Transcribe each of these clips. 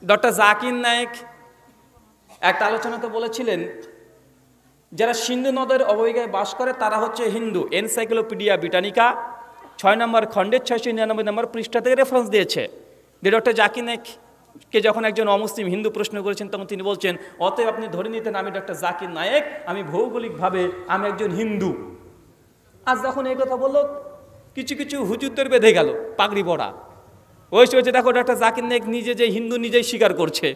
Doctor Zakir Naik একটা আলোচনাতে বলেছিলেন, যারা সিন্ধু নদের অববাহিকায় বাস করে তারা হচ্ছে হিন্দু। এনসাইক্লোপিডিয়া ব্রিটানিকা 6 নম্বর খণ্ডের 699 নম্বর পৃষ্ঠা থেকে রেফারেন্স দিয়েছে। যে ডক্টর জাকির নায়েককে যখন একজন অমুসলিম হিন্দু প্রশ্ন করেছেন, তখন তিনি বলছেন, অতএব আপনি ধরে নিতেন আমি ডক্টর জাকির নায়েক, আমি ভৌগোলিকভাবে আমি একজন হিন্দু। আজ যখন এই কথা বললো, কিছু কিছু হুজুরদের বেঁধে গেল পাগড়ি পড়া। ওই হচ্ছে দেখো ডক্টর জাকির নায়েক নিজে যে হিন্দু নিজেই স্বীকার করছে,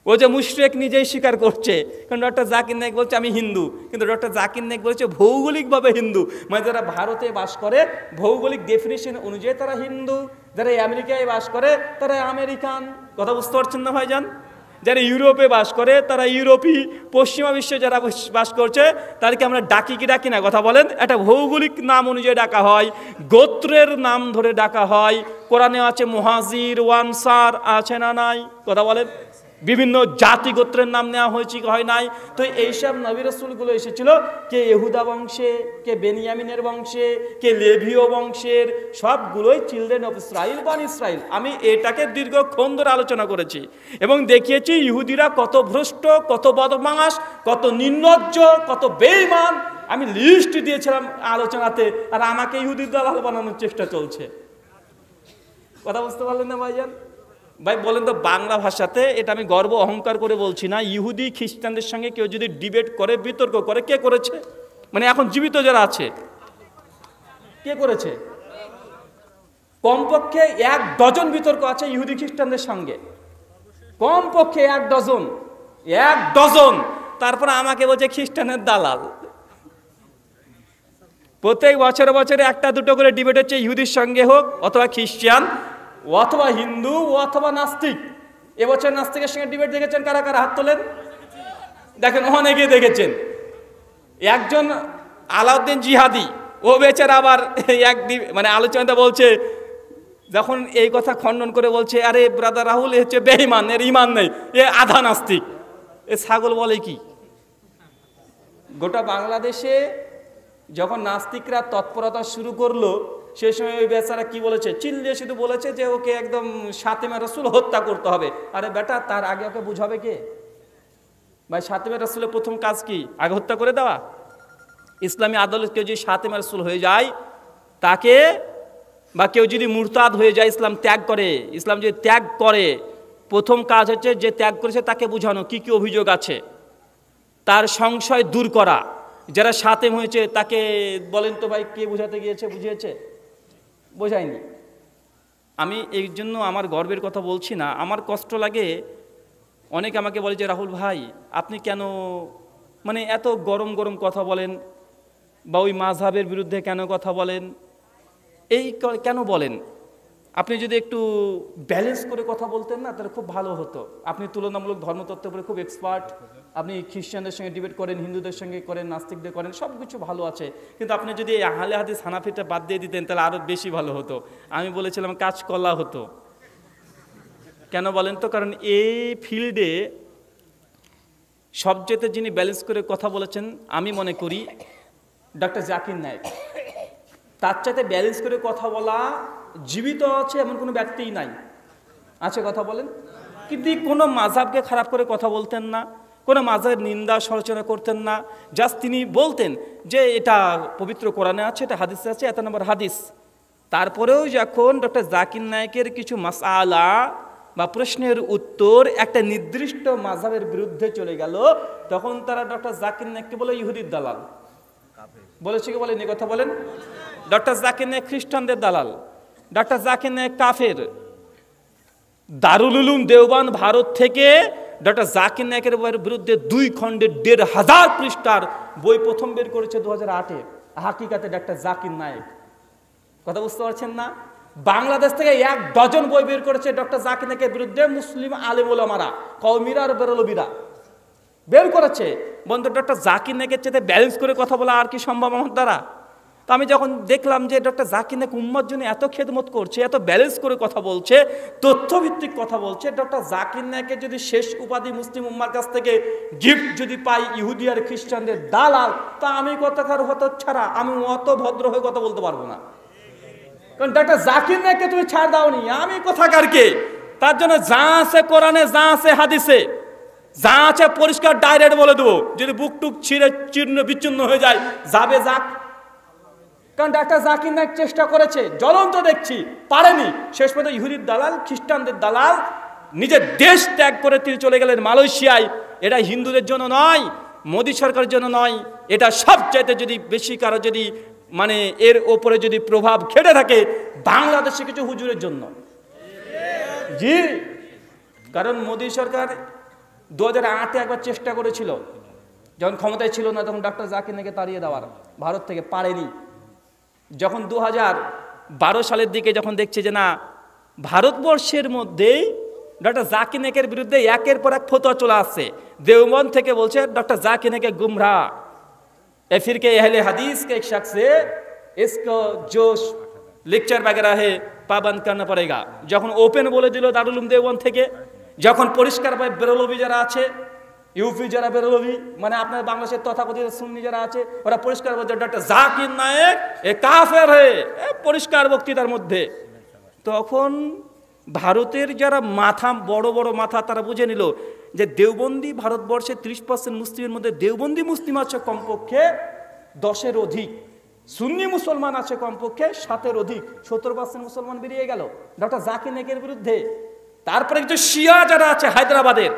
ও যে মুশরিক নিজেই স্বীকার করছে। কারণ ডক্টর জাকির নায়েক বলছে আমি হিন্দু, কিন্তু ডক্টর জাকির নায়েক বলছে ভৌগোলিকভাবে হিন্দু। মানে যারা ভারতে বাস করে ভৌগোলিক ডেফিনেশন অনুযায়ী তারা হিন্দু, যারা আমেরিকায় বাস করে তারা আমেরিকান। কথা বুঝতে পারছেন না ভাইজান? যারা ইউরোপে বাস করে তারা ইউরোপী। পশ্চিমা বিশ্বে যারা বাস করছে তাদেরকে আমরা ডাকি কি ডাকি না? কথা বলেন। একটা ভৌগোলিক নাম অনুযায়ী ডাকা হয়, গোত্রের নাম ধরে ডাকা হয়। কোরআনে আছে মুহাজির ওয়ানসার, আছে না নাই? কথা বলেন। বিভিন্ন জাতি গোত্রের নাম নেওয়া হয়েছে কি হয় নাই? তো এইসব নবী রাসূলগুলো এসেছিল কে ইহুদা বংশে, কে বেনিয়ামিনের বংশে, কে লেভীয় বংশের, সবগুলোই চিলড্রেন অফ ইসরাইল, বনি ইসরাইল। আমি এটাকে দীর্ঘক্ষণ ধরে আলোচনা করেছি এবং দেখিয়েছি ইহুদিরা কত ভ্রষ্ট, কত বদমাশ, কত নির্লজ্জ, কত বেঈমান। আমি লিস্ট দিয়েছিলাম আলোচনাতে, আর আমাকে ইহুদির দালাল বানানোর চেষ্টা চলছে। কথা বুঝতে পারলেন না ভাইজান? ভাই বলেন তো, বাংলা ভাষাতে, এটা আমি গর্ব অহংকার করে বলছি না, ইহুদি খ্রিস্টানদের সঙ্গে কেউ যদি ডিবেট করে, বিতর্ক করে, কে করেছে? মানে এখন জীবিত যারা আছে, কে করেছে? কমপক্ষে 1 ডজন বিতর্ক আছে ইহুদি খ্রিস্টানদের সঙ্গে, কমপক্ষে 1 ডজন, 1 ডজন। তারপর আমাকে বলছে খ্রিস্টানের দালাল। প্রত্যেক বছরে বছরে 1-2 করে ডিবেট হচ্ছে, ইহুদির সঙ্গে হোক, অথবা খ্রিস্টান, অথবা হিন্দু, অথবা নাস্তিক। এবছর নাস্তিকের সঙ্গে ডিবেট দেখেছেন কারা কারা? হাত তোলেন। দেখেন অনেকে দেখেছেন। একজন আলাউদ্দিন জিহাদি, ও বেচারা আবার মানে আলোচনাটা বলছে, যখন এই কথা খণ্ডন করে বলছে, আরে ব্রাদার রাহুল, এ হচ্ছে বেঈমান, এর ইমান নেই, এ আধা নাস্তিক। এ ছাগল বলে কি? গোটা বাংলাদেশে যখন নাস্তিকরা তৎপরতা শুরু করলো, সেই সময় ওই বেচারা কি বলেছে? চিল্লিয়ে শুধু বলেছে যে ওকে একদম ফাতেমা রাসূল হত্যা করতে হবে। আরে বেটা, তার আগে ওকে বুঝাবে কে? ভাই, ফাতেমা রাসূলের প্রথম কাজ কি? আগে হত্যা করে দেওয়া? ইসলামী আদালত কেউ যদি ফাতেমা রাসূল হয়ে যায় তাকে, বা কেউ যদি মুরতাদ হয়ে যায়, ইসলাম ত্যাগ করে, ইসলাম যদি ত্যাগ করে, প্রথম কাজ হচ্ছে যে ত্যাগ করেছে তাকে বোঝানো কি কি অভিযোগ আছে, তার সংশয় দূর করা। যারা সাতেম হয়েছে তাকে বলেন তো ভাই, কে বোঝাতে গিয়েছে? বুঝিয়েছে? বোঝায়নি। আমি এই জন্য আমার গর্বের কথা বলছি না, আমার কষ্ট লাগে। অনেকে আমাকে বলে যে রাহুল ভাই, আপনি কেন মানে এত গরম গরম কথা বলেন, বা ওই মাযহাবের বিরুদ্ধে কেন কথা বলেন, এই কেন বলেন? আপনি যদি একটু ব্যালেন্স করে কথা বলতেন না, তাহলে খুব ভালো হতো। আপনি তুলনামূলক ধর্মতত্ত্বের উপরে খুব এক্সপার্ট, আপনি খ্রিস্টানদের সঙ্গে ডিবেট করেন, হিন্দুদের সঙ্গে করেন, নাস্তিকদের করেন, সব কিছু ভালো আছে। কিন্তু আপনি যদি এই আহলে হাদিস হানাফিটা বাদ দিয়ে দিতেন তাহলে আরও বেশি ভালো হতো। আমি বলেছিলাম কাজ কলা হতো। কেন বলেন তো? কারণ এই ফিল্ডে সবচেয়ে যিনি ব্যালেন্স করে কথা বলেছেন আমি মনে করি ডক্টর জাকির নায়েক। তার চাইতে ব্যালেন্স করে কথা বলা জীবিত আছে এমন কোনো ব্যক্তিই নাই। আছে? কথা বলেন। কিন্তু কোনো মাযহাবকে খারাপ করে কথা বলতেন না, কোনো মাযহাবের নিন্দা সমালোচনা করতেন না। জাস্ট তিনি বলতেন যে এটা পবিত্র কোরআনে আছে, এটা হাদিসে আছে, এত নম্বর হাদিস। তারপরেও যখন ডক্টর জাকির নায়েকের কিছু মাসআলা বা প্রশ্নের উত্তর একটা নির্দিষ্ট মাযহাবের বিরুদ্ধে চলে গেল, তখন তারা ডক্টর জাকির নায়েককে বলে ইহুদির দালাল। বলেছে কি বলেনি? কথা বলেন। ডক্টর জাকির নায়েক খ্রিস্টানদের দালাল, ডক্টর জাকির নায়েক কাফের। দারুল উলুম দেওবান ভারত থেকে ডক্টর জাকির নায়েকের বিরুদ্ধে 2 খণ্ডের 1,500 পৃষ্ঠার বই প্রথম বের করেছে 2008-এ, হাকিকাতে ডক্টর জাকির নায়েক। কথা বুঝতে পারছেন না? বাংলাদেশ থেকে 1 ডজন বই বের করেছে ডক্টর জাকির নায়েকের বিরুদ্ধে মুসলিম আলেম ওলামারা, কওমিরা আর বেরলবিরা বের করেছে। বন্ধু, ডক্টর জাকির নায়েকের চাইতে ব্যালেন্স করে কথা বলা আর কি সম্ভব আমার দ্বারা? তো আমি যখন দেখলাম যে ডক্টর জাকির নায়েক উম্মার জন্য এত খেদমত করছে, এত ব্যালেন্স করে কথা বলছে, তথ্যভিত্তিক কথা বলছে, ডক্টর জাকির নায়েকের যদি শেষ উপাধি মুসলিম উম্মার কাছ থেকে গিফট যদি পাই ইহুদি আর খ্রিস্টানদের দালাল, তা আমি কথাকার হতো ছাড়া আমি অত ভদ্র হয়ে কথা বলতে পারবো না। কারণ ডক্টর জাকির নায়েককে তুমি ছাড় দাওনি, আমি কথাকারকে তার জন্য যা আছে কোরআনে, যা আছে হাদিসে, যা আছে পরিষ্কার ডাইরেক্ট বলে দেবো। যদি বুক টুক ছিঁড়ে চীর্ণ বিচ্ছিন্ন হয়ে যায়, যাবে যাক। কারণ ডাক্তার জাকির নায়েক চেষ্টা করেছে, জ্বলন্ত দেখছি, পারেনি। শেষ পর্যন্ত ইহুদির দালাল, খ্রিস্টানদের দালাল, নিজের দেশ ত্যাগ করে তিনি চলে গেলেন মালয়েশিয়ায়। এটা হিন্দুদের জন্য নয়, মোদী সরকারের জন্য নয়, এটা সবচাইতে যদি বেশি কারো যদি মানে এর ওপরে যদি প্রভাব খেটে থাকে, বাংলাদেশে কিছু হুজুরের জন্য। জি, কারণ মোদী সরকার 2008-এ একবার চেষ্টা করেছিল, যখন ক্ষমতায় ছিল না, তখন ডাক্তার জাকির নায়েককে তাড়িয়ে দেওয়ার, ভারত থেকে, পারেনি। যখন 2012 সালের দিকে যখন দেখছে যে না, ভারতবর্ষের মধ্যেই ডক্টর জাকির নায়েকের বিরুদ্ধে একের পর এক ফতোয়া চলে আসছে। দেওবন্দ থেকে বলছে डॉक्टर जाकिर नायक गुमराह है, फिर के अहले हदीस के एक शख्स है, इसको जो लेक्चर वगैरह है पाबंद करना पड़ेगा। যখন ওপেন বলে দিল দারুল উলুম দেওবন্দ থেকে, যখন পরিষ্কারভাবে বেরলভি যারা আছে, ইউপি যারা বেরলভি, মানে আপনার বাংলাদেশের তথাকথিত সুন্নি যারা আছে, ওরা পরিষ্কার বলছে ডক্টর জাকির নায়েক এ কাফের হয়ে, পরিষ্কার বক্তৃতার মধ্যে। তখন ভারতের যারা মাথা, বড় বড় মাথা, তারা বুঝে নিল যে দেওবন্দি ভারতবর্ষের 30% মুসলিমের মধ্যে দেওবন্দি মুসলিম আছে কমপক্ষে 10-এর অধিক, সুন্নি মুসলমান আছে কমপক্ষে 7-এর অধিক, 70% মুসলমান বেরিয়ে গেল ডক্টর জাকির নায়েকের বিরুদ্ধে। তারপরে কিছু শিয়া যারা আছে হায়দ্রাবাদের,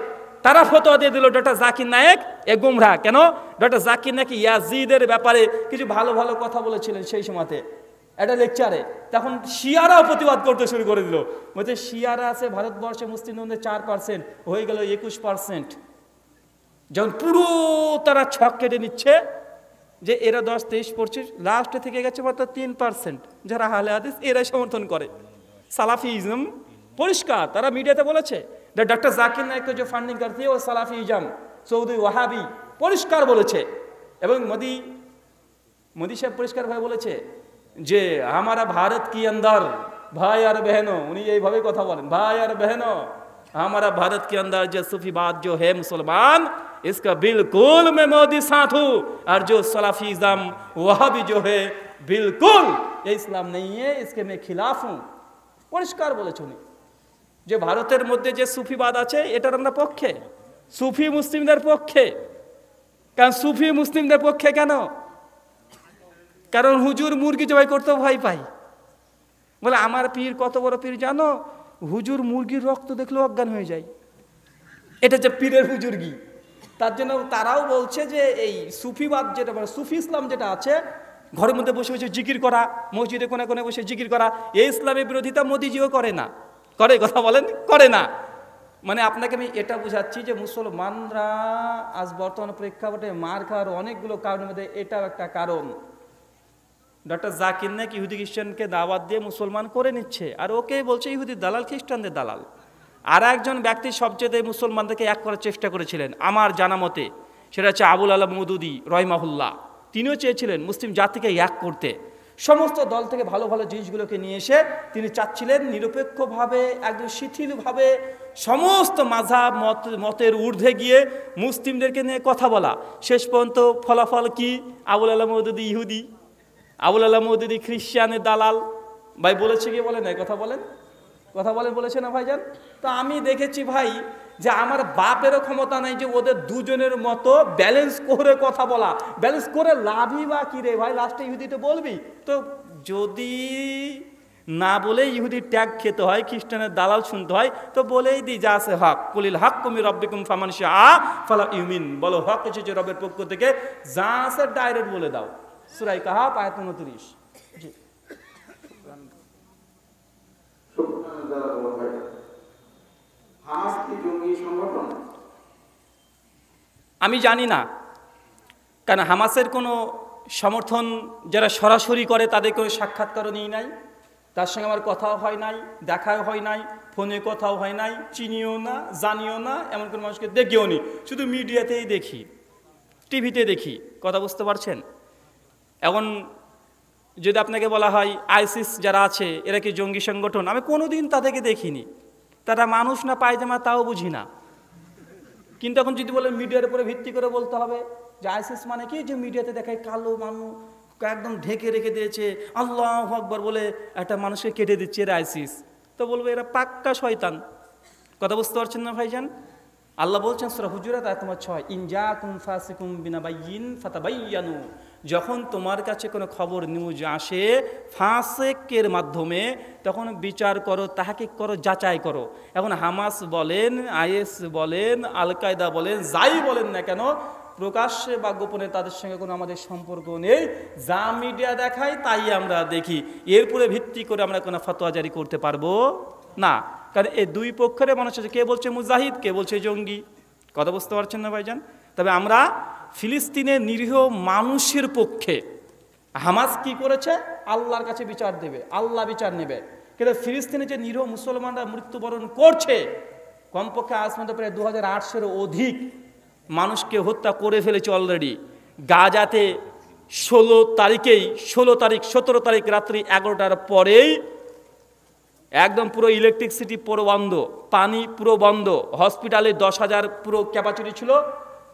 তারা ফতোয়া দিয়ে দিল ডক্টর জাকির নায়েক এ গুমরাহ। কেন? ডক্টর জাকির নায়েক ইয়াজিদের ব্যাপারে কিছু ভালো ভালো কথা বলেছিলেন সেই সময়তে একটা লেকচারে। তখন শিয়ারাও প্রতিবাদ করতে শুরু করে দিল, বলছে শিয়ারা আছে ভারতবর্ষে মুসলিমদের মধ্যে 4%, হয়ে গেল 21%। যখন পুরো তারা ছক কেটে নিচ্ছে যে এরা 10-23%, লাস্টে থেকে গেছে মাত্র 3%, যারা আহলে হাদিস এরাই সমর্থন করে। সালাফিজম পরিষ্কার, তারা মিডিয়াতে বলেছে ডক্টর জাকির নায়েক जो फंडिंग करती है वो सलाफिज्म, सऊदी वहाबी, পরিষ্কার বলেছে। এবং মোদি সাহেব পরিষ্কারভাবে বলেছে যে हमारा भारत की अंदर भाई और बहनों, उन्नी এইভাবে কথা বলেন, भाई और बहनों, हमारा भारत के अंदर जो सूफीबाद जो है मुसलमान, इसका बिल्कुल मैं मोदी साथ हूँ, और जो सलाफिज्म वहाबी जो है बिल्कुल ये इस्लाम नहीं है, इसके मैं खिलाफ हूँ। পরিষ্কার বলেছে উনি যে ভারতের মধ্যে যে সুফিবাদ আছে এটার আমরা পক্ষে, সুফি মুসলিমদের পক্ষে। কারণ সুফি মুসলিমদের পক্ষে কেন? কারণ হুজুর মুরগি জবাই করতেও ভয় পাই। বলে আমার পীর কত বড় পীর জানো, হুজুর মুরগির রক্ত দেখলেও অজ্ঞান হয়ে যায়, এটা যে পীরের হুজুরগি। তার জন্য তারাও বলছে যে এই সুফিবাদ যেটা, মানে সুফি ইসলাম যেটা আছে, ঘরের মধ্যে বসে বসে জিকির করা, মসজিদে কোনে কোনে বসে জিকির করা, এই ইসলামের বিরোধিতা মোদিজিও করে না। করে? কথা বলেন, করে না। মানে আপনাকে আমি এটা বুঝাচ্ছি যে মুসলমানরা আজ বর্তমান প্রেক্ষাপটে মার খাওয়ার অনেকগুলো কারণের মধ্যে এটাও একটা কারণ। ডক্টর জাকির নায়েক ইহুদি খ্রিস্টানকে দাওয়াত দিয়ে মুসলমান করে নিচ্ছে, আর ওকে বলছে ইহুদির দালাল, খ্রিস্টানদের দালাল। আর একজন ব্যক্তি সবচেয়ে মুসলমানদেরকে এক করার চেষ্টা করেছিলেন আমার জানা মতে, সেটা হচ্ছে আবুল আলা মওদুদি রহিমাহুল্লাহ। তিনিও চেয়েছিলেন মুসলিম জাতিকে এক করতে, সমস্ত দল থেকে ভালো ভালো জিনিসগুলোকে নিয়ে এসে তিনি চাচ্ছিলেন নিরপেক্ষভাবে, একদম শিথিলভাবে সমস্ত মাযহাব মতের ঊর্ধ্বে গিয়ে মুসলিমদেরকে নিয়ে কথা বলা। শেষ পর্যন্ত ফলাফল কি? আবুল আলা মওদুদি ইহুদি, আবুল আলা মওদুদি খ্রিস্টানের দালাল। ভাই বলেছে কি বলে নাই? কথা বলেন, কথা বলেন, বলেছে না ভাইজান? তো আমি দেখেছি ভাই যে আমার বাপেরও ক্ষমতা নাই যে ওদের দুজনের মতো ব্যালেন্স করে কথা বলা। ব্যালেন্স করে লাভই বা কি রে ভাই? লাস্টে ইহুদিতে বলবি তো, যদি না বলে ইহুদির ট্যাগ খেতে হয়, খ্রিস্টানের দালাল শুনতে হয়, তো বলেই দিই যা আছে হক, কুলিল হক কুমি রব্বিকুম ফামান শাআ ফালা ইউমিন, বলো হক এসেছে রবের পক্ষ থেকে, যা আছে ডাইরেক্ট বলে দাও। সূরা কাহাফ আয়াত 29। জি, আমি জানি না, কারণ হামাসের কোনো সমর্থন যারা সরাসরি করে তাদের কোনো সাক্ষাৎকারও নিই নাই, তার সঙ্গে আমার কথাও হয় নাই, দেখাও হয় নাই, ফোনে কথাও হয় নাই, চিনিও না, জানিও না, এমন কোনো মানুষকে দেখিও নি, শুধু মিডিয়াতেই দেখি, টিভিতে দেখি। কথা বুঝতে পারছেন? এখন যদি আপনাকে বলা হয় আইসিস যারা আছে এরা কি জঙ্গি সংগঠন, আমি কোনোদিন তাদেরকে দেখিনি, তারা মানুষ না পায়জামা তাও বুঝি না। কিন্তু এখন যদি বলেন মিডিয়ার উপরে ভিত্তি করে বলতে হবে যে আইসিস মানে কি, যে মিডিয়াতে দেখায় কালো মানুষ একদম ঢেকে রেখে দিয়েছে, আল্লাহু আকবার বলে একটা মানুষকে কেটে দিচ্ছে, এরা আইসিস, তো বলবো এরা পাক্কা শয়তান, কথা বুঝতে পারছেন না ভাইজান? আল্লাহ বলছেন সূরা হুজুরাত আয়াত নম্বর 6, ইন জাকুম ফাসিকুম বিনাবাইয়িন ফাতাবাইয়ানু, যখন তোমার কাছে কোনো খবর নিউজ আসে ফাসেকের মাধ্যমে, তখন বিচার করো, তাহকিক করো, যাচাই করো। এখন হামাস বলেন, আইএস বলেন, আল কায়দা বলেন, যাই বলেন না কেন, প্রকাশ্যে বা গোপনে তাদের সঙ্গে কোনো আমাদের সম্পর্ক নেই। যা মিডিয়া দেখায় তাই আমরা দেখি, এরপরে ভিত্তি করে আমরা কোনো ফতোয়া জারি করতে পারবো না। কারণ এই দুই পক্ষের মানুষ আছে, কে বলছে মুজাহিদ, কে বলছে জঙ্গি। কথা বুঝতে পারছেন না ভাইজান? তবে আমরা ফিলিস্তিনের নিরীহ মানুষের পক্ষে। হামাস কি করেছে? আল্লাহর কাছে বিচার দেবে, আল্লাহ বিচার নেবে। কিন্তু ফিলিস্তিনে যে নিরীহ মুসলমানরা মৃত্যুবরণ করছে, কমপক্ষে আজ পর্যন্ত প্রায় 2800-এর অধিক মানুষকে হত্যা করে ফেলেছে অলরেডি। গাজাতে 17 তারিখ রাত্রি 11টার পরেই একদম পুরো ইলেকট্রিসিটি পুরো বন্ধ, পানি পুরো বন্ধ, হসপিটালে 10,000 পুরো ক্যাপাসিটি ছিল,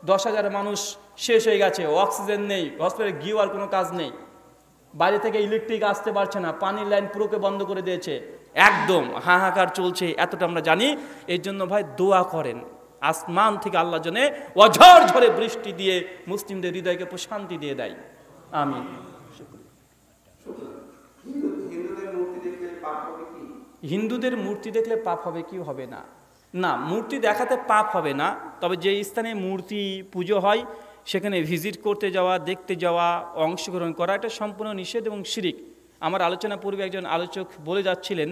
10,000 মানুষ শেষ হয়ে গেছে, অক্সিজেন নেই, হসপিটালে গিয়েও আর কোনো কাজ নেই, বাইরে থেকে ইলেকট্রিক আসতে পারছে না, পানির লাইন পুরোকে বন্ধ করে দিয়েছে, একদম হাহাকার চলছে, এতটা আমরা জানি। এই জন্য ভাই দোয়া করেন, আসমান থেকে আল্লাহ জন্য অঝড় ঝড়ে বৃষ্টি দিয়ে মুসলিমদের হৃদয়কে প্রশান্তি দিয়ে দেয়। আমিন। হিন্দুদের মূর্তি দেখলে পাপ হবে কি হবে না? না, মূর্তি দেখাতে পাপ হবে না, তবে যে স্থানে মূর্তি পুজো হয় সেখানে ভিজিট করতে যাওয়া, দেখতে যাওয়া, অংশগ্রহণ করা, এটা সম্পূর্ণ নিষেধ এবং শিরিক। আমার আলোচনা পূর্বে একজন আলোচক বলে যাচ্ছিলেন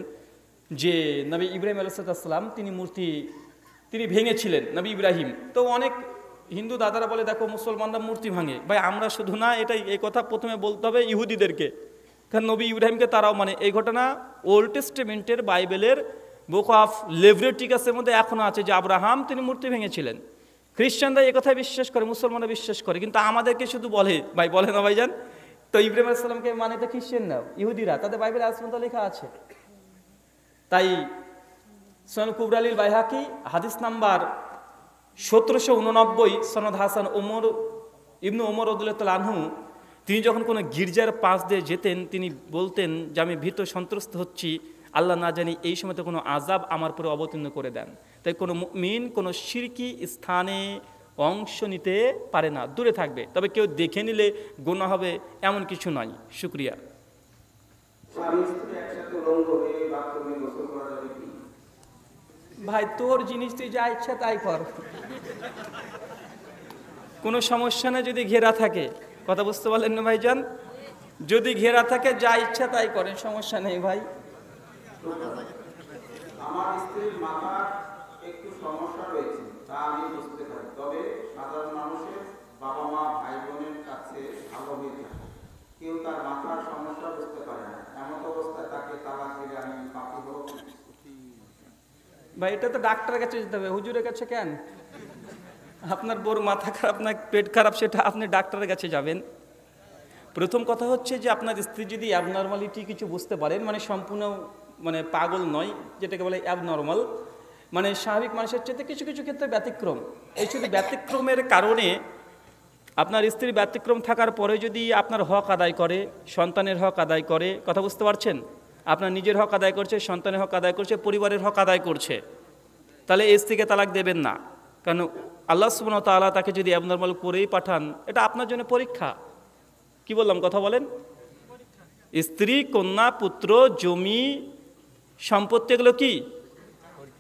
যে নবী ইব্রাহিম আলাইহিস সালাম তিনি ভেঙেছিলেন, নবী ইব্রাহিম। তো অনেক হিন্দু দাদারা বলে দেখো মুসলমানরা মূর্তি ভাঙে। ভাই আমরা শুধু না, এই কথা প্রথমে বলতে হবে ইহুদিদেরকে, কারণ নবী ইব্রাহিমকে তারাও মানে। এই ঘটনা ওল্ড টেস্টামেন্টের বাইবেলের বুক অফ লেভিটিকাসের মধ্যে এখনো আছে যে আব্রাহাম তিনি মূর্তি ভেঙেছিলেন। খ্রিস্টানরা এই কথায় বিশ্বাস করে, মুসলমানরা বিশ্বাস করে, কিন্তু আমাদেরকে শুধু বলে, ভাই বলে না ভাইজান? তো ইব্রাহিম আলাইহিস সালামকে মানে তো খ্রিস্টানরাও, ইহুদিরা, তাদের বাইবেলে আজ পর্যন্ত লেখা আছে। তাই সুনান কুবরালিল বাইহাকি হাদিস নাম্বার 1789, সনদ হাসান ইবনু ওমর রাদিয়াল্লাহু তাআলা আনহু, তিনি যখন কোনো গির্জার পাশ দিয়ে যেতেন তিনি বলতেন যে আমি ভীত সন্ত্রস্ত হচ্ছি, আল্লাহ না জানি এই সময় তো কোনো আযাব আমার উপরে অবতীর্ণ করে দেন। তাই কোনো মুমিন কোনো শিরকি স্থানে অংশ নিতে পারে না, দূরে থাকবে। তবে কেউ দেখে নিলে গুনাহ হবে এমন কিছু নয়। শুকরিয়া। ভাই তোর জিনিস তুই যা ইচ্ছা তাই কর, কোনো সমস্যা না যদি ঘেরা থাকে। কথা বুঝতে পারলেন না ভাইজান? যদি ঘেরা থাকে যা ইচ্ছা তাই করেন, সমস্যা নেই ভাই। আমার স্ত্রীর মাথার একটু সমস্যা রয়েছে, তা আমি বুঝতে পারি, তবে সাধারণ মানুষের বাবা মা ভাই বোনের কাছে ভালো হয়ে থাকে, কেউ তার মাথার সমস্যা বুঝতে পারে না, এমন অবস্থায় তাকে তালাক দিলে আমি পাপী হব? ভাই এটা তো ডাক্তারের কাছে যেতে হবে, হুজুরের কাছে কেন? আপনার বোর মাথা খারাপ না পেট খারাপ সেটা আপনি ডাক্তারের কাছে যাবেন। প্রথম কথা হচ্ছে যে আপনার স্ত্রী যদি অ্যাবনর্মালিটি কিছু বুঝতে পারেন, মানে সম্পূর্ণ মানে পাগল নয়, যেটাকে বলে অ্যাবনর্মাল, মানে স্বাভাবিক মানুষের চেয়ে কিছু কিছু ক্ষেত্রে ব্যতিক্রম। এই শুধু ব্যতিক্রমের কারণে আপনার স্ত্রী ব্যতিক্রম থাকার পরে যদি আপনার হক আদায় করে, সন্তানের হক আদায় করে, কথা বুঝতে পারছেন, আপনার নিজের হক আদায় করছে, সন্তানের হক আদায় করছে, পরিবারের হক আদায় করছে, তাহলে এই স্ত্রীকে তালাক দেবেন না। কারণ আল্লাহ সুবহানাহু ওয়া তাআলা তাকে যদি অ্যাবনর্মাল করেই পাঠান, এটা আপনার জন্য পরীক্ষা। কি বললাম কথা বলেন? স্ত্রী, কন্যা, পুত্র, জমি, সম্পত্তি, এগুলো কি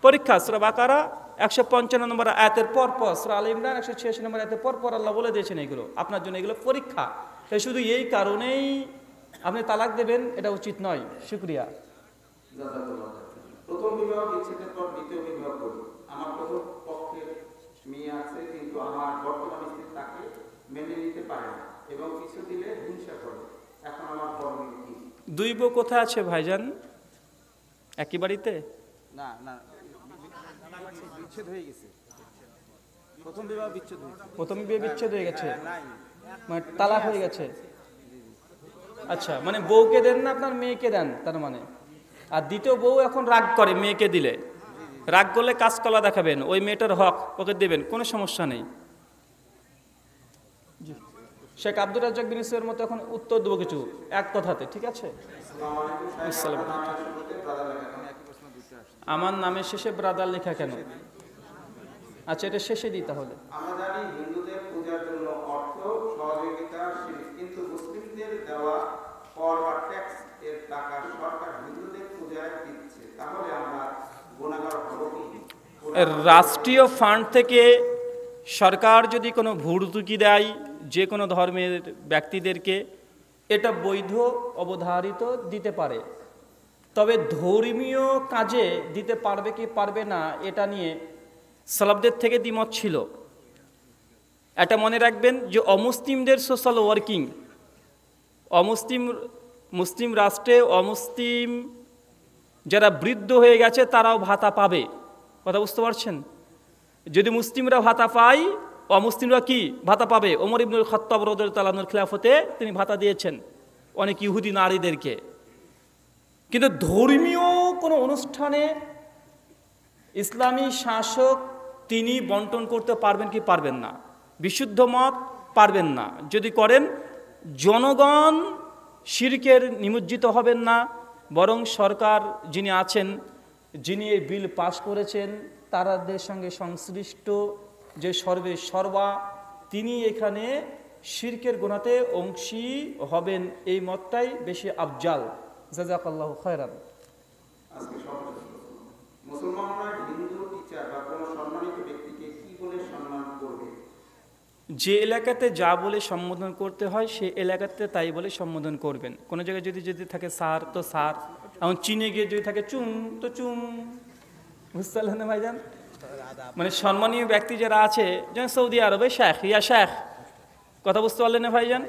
পরীক্ষা। সূরা বাকারা 155 নম্বর আয়াতের পর, সূরা আলে ইমরান 186 নম্বর আয়াতের পর আল্লাহ বলে দিয়েছেন এগুলো আপনার জন্য, এগুলো পরীক্ষা। তাই শুধু এই কারণেই আপনি তালাক দেবেন এটা উচিত নয়। শুকরিয়া। প্রথম বিবাহ বিচ্ছেদের পর দ্বিতীয় বিবাহ করি, আমার প্রথম পক্ষের মেয়ে আছে, কিন্তু আমার বর্তমান স্ত্রী তাকে মেনে নিতে পারে না এবং কিছু দিলে হিংসা করে, এখন আমার করণীয় কি? দুই বউ কোথায় আছে ভাইজান? একই বাড়িতে? না না, বিচ্ছেদ হয়ে গেছে, প্রথম বিবাহ বিচ্ছেদ হয়েছে, প্রথম বিয়ে বিচ্ছেদ হয়ে গেছে, মানে তালাক হয়ে গেছে। আচ্ছা, মানে বউকে দেন না আপনার মেয়েকে দেন তার মানে। আর দ্বিতীয় বউ এখন রাগ করে মেয়েকে দিলে, রাগ করলে কাজকলা দেখাবেন, ওই মেয়েটার হক ওকে দেবেন, কোনো সমস্যা নেই। শেখ আব্দুর রাজ্জাক বিন ইউসুফের মতো এখন উত্তর দেবো কিছু এক কথাতে, ঠিক আছে? আমার নামের শেষে ব্রাদার লেখা কেন? আচ্ছা, এটা শেষে দিই তাহলে। আমরা জানি হিন্দুদের পূজার জন্য অর্থ সহযোগিতা শিরিক, কিন্তু মুসলিমদের দেওয়া কর বা ট্যাক্স এর টাকা সরকার হিন্দুদের পূজায় দিচ্ছে, তাহলে আমরা গুনাহগার হব কি? রাষ্ট্রীয় ফান্ড থেকে সরকার যদি কোনো ভর্তুকি দেয় যে কোনো ধর্মের ব্যক্তিদেরকে, এটা বৈধ অবধারিত দিতে পারে। তবে ধর্মীয় কাজে দিতে পারবে কি পারবে না এটা নিয়ে সালাফদের থেকে দ্বিমত ছিল। এটা মনে রাখবেন যে অমুসলিমদের সোশ্যাল ওয়ার্কিং, মুসলিম রাষ্ট্রে অমুসলিম যারা বৃদ্ধ হয়ে গেছে তারাও ভাতা পাবে। কথা বুঝতে পারছেন? যদি মুসলিমরা ভাতা পায়, অমুসলিমরা কি ভাতা পাবে? ওমর ইবনুল খাত্তাব রাদিয়াল্লাহু তাআলার খিলাফতে তিনি ভাতা দিয়েছেন অনেক ইহুদি নারীদেরকে। কিন্তু ধর্মীয় কোনো অনুষ্ঠানে ইসলামী শাসক তিনি বন্টন করতে পারবেন কি পারবেন না? বিশুদ্ধ মত পারবেন না। যদি করেন জনগণ শিরকের নিমজ্জিত হবেন না, বরং সরকার যিনি আছেন, যিনি এই বিল পাশ করেছেন, তাদের সঙ্গে সংশ্লিষ্ট যে সর্বা তিনি এখানে শিরকের গুনাতে অংশী হবেন। এই মতটাই বেশি আফজাল। জাযাকাল্লাহু খায়রান। আজকে মুসলমানরা হিন্দু টিচার বা কোনো সম্মানিত ব্যক্তিকে কি বলে সম্মান করবে? যে এলাকাতে যা বলে সম্বোধন করতে হয় সে এলাকাতে তাই বলে সম্বোধন করবেন। কোনো জায়গায় যদি থাকে স্যার তো স্যার, এখন চীনে গিয়ে যদি থাকে চুং তো চুং। বুঝতে পারলেন না ভাইজান? মানে সম্মানীয় ব্যক্তি যারা আছে, যেমন সৌদি আরবে শেখ ইয়া শেখ। কথা বুঝতে পারলেন না ভাইজান?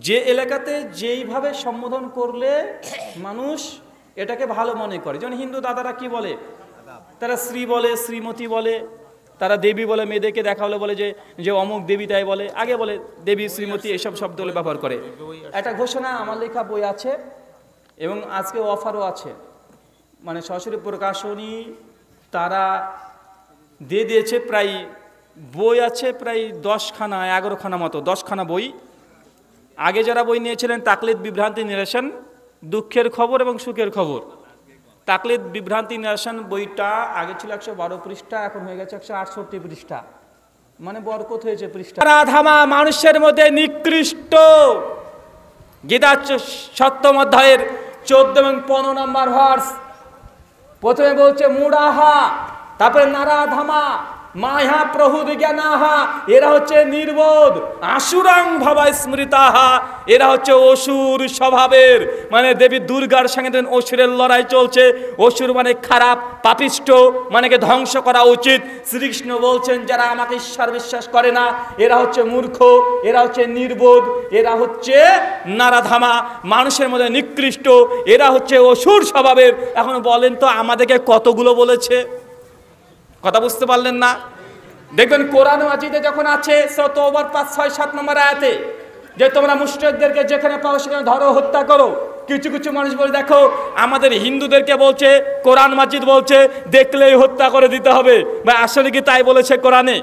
যে এলাকাতে যেইভাবে সম্বোধন করলে মানুষ এটাকে ভালো মনে করে। যেমন হিন্দু দাদারা কি বলে? তারা শ্রী বলে, শ্রীমতী বলে, তারা দেবী বলে, মেয়েদেরকে দেখা হলে বলে যে অমুক দেবী, তাই বলে, আগে বলে দেবী, শ্রীমতী, এসব শব্দ ব্যবহার করে। একটা ঘোষণা আমার লেখা বই আছে এবং আজকে অফারও আছে, মানে সরাসরি প্রকাশনী তারা দিয়ে দিয়েছে। প্রায় বই আছে প্রায় 10খানা 11খানা মতো, 10খানা বই। আগে যারা বই নিয়েছিলেন তাকলিদ বিভ্রান্তি নিরসন, দুঃখের খবর এবং সুখের খবর। তাকলিদ বিভ্রান্তি নিরসন বইটা আগে ছিল 112 পৃষ্ঠা, এখন হয়ে গেছে 168 পৃষ্ঠা, মানে বরকত হয়েছে পৃষ্ঠা। ধামা মানুষের মধ্যে নিকৃষ্ট। গীতা 7ম অধ্যায়ের 14 এবং 15 নম্বর ভার্স প্রথমে বলছে মুড়াহা, তারপরে নারাধামা মায়া প্রহুদ জ্ঞানাহা, এরা হচ্ছে নির্বোধ। আসুরাং ভাবা স্মৃতাহা, এরা হচ্ছে অসুর স্বভাবের। মানে দেবী দুর্গার সঙ্গে অসুরের লড়াই চলছে। অসুর মানে খারাপ, পাপিষ্ট, মানেকে ধ্বংস করা উচিত। শ্রীকৃষ্ণ বলছেন যারা আমাকে ঈশ্বর বিশ্বাস করে না এরা হচ্ছে মূর্খ, এরা হচ্ছে নির্বোধ, এরা হচ্ছে নারাধামা, মানুষের মধ্যে নিকৃষ্ট, এরা হচ্ছে অসুর স্বভাবের। এখন বলেন তো আমাদেরকে কতগুলো বলেছে? কথা বুঝতে পারলেন না? দেখবেন কোরআন মাজিদে যখন আছে তওবার 5, 6, 7 নম্বর আয়াতে যে তোমরা মুশরিকদেরকে যেখানে পাও সেখানে ধরো, হত্যা করো। কিছু কিছু মানুষ বলে দেখো আমাদের হিন্দুদেরকে বলছে, কোরআন মাজিদ বলছে দেখলেই হত্যা করে দিতে হবে। ভাই আসলে কি তাই বলেছে কোরআনে?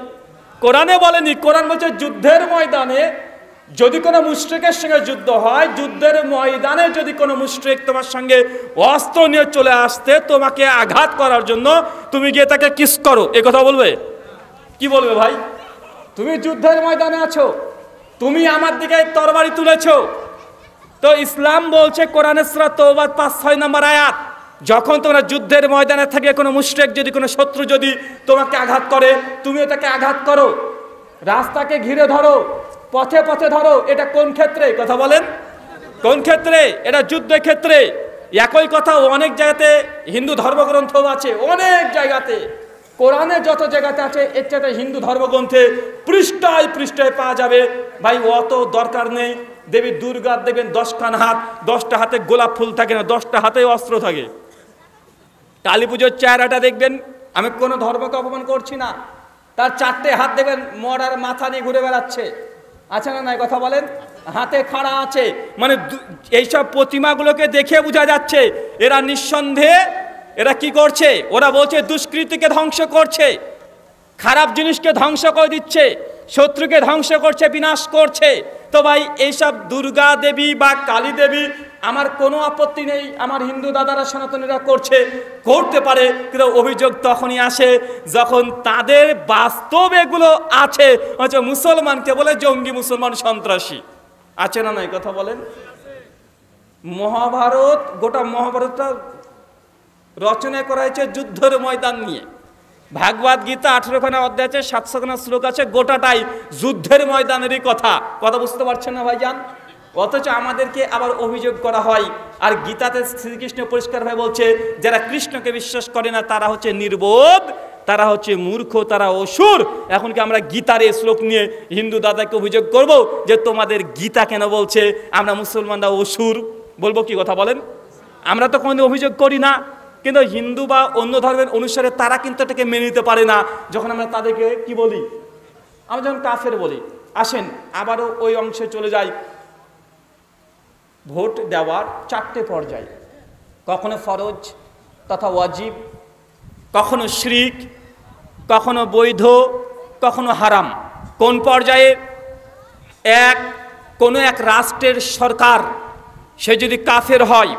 কোরআনে বলেনি। কোরআন বলছে যুদ্ধের ময়দানে যদি কোনো মুশরিকের সঙ্গে যুদ্ধ হয়, যুদ্ধের ময়দানে যদি কোনো মুশরিক তোমার সঙ্গে অস্ত্র নিয়ে চলে আসতে তোমাকে আঘাত করার জন্য, তুমি গিয়ে তাকে কিস করো, এ কথা বলবে? কি বলবে ভাই? তুমি যুদ্ধের ময়দানে আছো, তুমি আমার দিকে তরবারি তুলেছো, তো ইসলাম বলছে কোরআনের সূরা তওবা 5, 6 নম্বর আয়াত, যখন তোমরা যুদ্ধের ময়দানে থাকে কোনো মুশরিক যদি, কোনো শত্রু যদি তোমাকে আঘাত করে, তুমিও তাকে আঘাত করো। রাস্তাকে ঘিরে ধরো, পথে পথে ধরো। এটা কোন ক্ষেত্রে? কথা বলেন, কোন ক্ষেত্রে? এটা যুদ্ধের ক্ষেত্রে। একই কথা অনেক জায়গাতে হিন্দু ধর্মগ্রন্থ আছে, অনেক জায়গাতে, কোরআনে যত জায়গাতে আছে এর চাইতে হিন্দু ধর্মগ্রন্থে পৃষ্ঠায় পৃষ্ঠায় পাওয়া যাবে। ভাই অত দরকার নেই। দেবী দুর্গার দেখবেন 10খানা হাত, 10টা হাতে গোলাপ ফুল থাকে না, 10টা হাতে অস্ত্র থাকে। কালী পুজোর চেহারাটা দেখবেন, আমি কোনো ধর্মকে অপমান করছি না, তার 4টে হাত দেখবেন মরার মাথা নিয়ে ঘুরে বেড়াচ্ছে, আছে না নাই? কথা বলেন, হাতে খাড়া আছে। মানে এইসব প্রতিমাগুলোকে দেখে বোঝা যাচ্ছে এরা নিঃসন্দেহে এরা কি করছে? ওরা বলছে দুষ্কৃতিকে ধ্বংস করছে, খারাপ জিনিসকে ধ্বংস করে দিচ্ছে, শত্রুকে ধ্বংস করছে, বিনাশ করছে। তো ভাই এইসব দুর্গা দেবী বা কালী দেবী আমার কোনো আপত্তি নেই, আমার হিন্দু দাদারা সনাতনীরা করতে পারে, কিন্তু অভিযোগ তখনই আসে যখন তাদের বাস্তব এগুলো আছে। হচ্ছে মুসলমানকে বলে জঙ্গি, মুসলমান সন্ত্রাসী। আছে না নাই কথা বলেন? মহাভারত, গোটা মহাভারতটা রচনা করা হয়েছে যুদ্ধের ময়দান নিয়ে। ভাগবত গীতা 18খানা অধ্যায় আছে, 700খানা শ্লোক আছে, গোটাটাই যুদ্ধের ময়দানেরই কথা। কথা বুঝতে পারছেন না ভাইজান? অথচ আমাদেরকে আবার অভিযোগ করা হয়। আর গীতাতে শ্রীকৃষ্ণ পরিষ্কারভাবে বলছে, যারা কৃষ্ণকে বিশ্বাস করে না তারা হচ্ছে নির্বোধ, তারা হচ্ছে মূর্খ, তারা অসুর। এখন কি আমরা গীতার এই শ্লোক নিয়ে হিন্দু দাদাকে অভিযোগ করব যে তোমাদের গীতা কেন বলছে আমরা মুসলমানরা অসুর? বলবো কি কথা বলেন? আমরা তো কোনো অভিযোগ করি না, কিন্তু হিন্দু বা অন্য ধর্মের অনুসারে তারা কিন্তু এটাকে মেনে নিতে পারে না। যখন আমরা তাদেরকে কি বলি, আমরা যখন কাফের বলি। আসেন আবারও ওই অংশে চলে যাই। ভোট দেওয়ার 4টে পর্যায়, কখনো ফরজ তথা ওয়াজিব, কখনো শিরক, কখনো বৈধ, কখনো হারাম। কোন পর্যায়ে? কোনো এক রাষ্ট্রের সরকার সে যদি কাফের হয়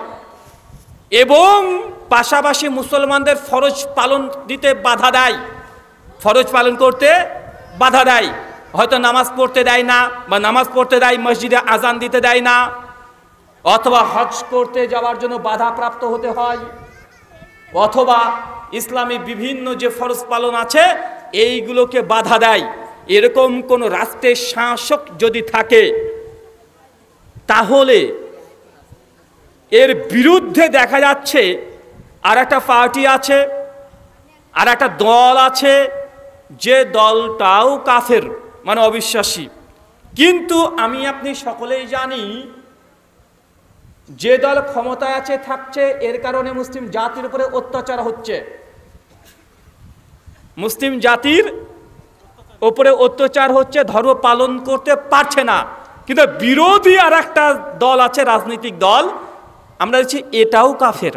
এবং পাশাপাশি মুসলমানদের ফরজ পালন দিতে বাধা দেয়, ফরজ পালন করতে বাধা দেয়, হয়তো নামাজ পড়তে দেয় না, বা নামাজ পড়তে দেয় মসজিদে আজান দিতে দেয় না, অথবা হজ করতে যাওয়ার জন্য বাধাপ্রাপ্ত হতে হয়, অথবা ইসলামী বিভিন্ন যে ফরজ পালন আছে এইগুলোকে বাধা দেয়, এরকম কোন রাষ্ট্রের শাসক যদি থাকে, তাহলে এর বিরুদ্ধে দেখা যাচ্ছে আর একটা পার্টি আছে, আর একটা দল আছে, যে দলটাও কাফের, মানে অবিশ্বাসী। কিন্তু আমি আপনি সকলেই জানি যে দল ক্ষমতায় আছে থাকছে, এর কারণে মুসলিম জাতির উপরে অত্যাচার হচ্ছে, মুসলিম জাতির উপরে অত্যাচার হচ্ছে, ধর্ম পালন করতে পারছে না। কিন্তু বিরোধী আর একটা দল আছে, রাজনৈতিক দল, আমরা দেখছি এটাও কাফের।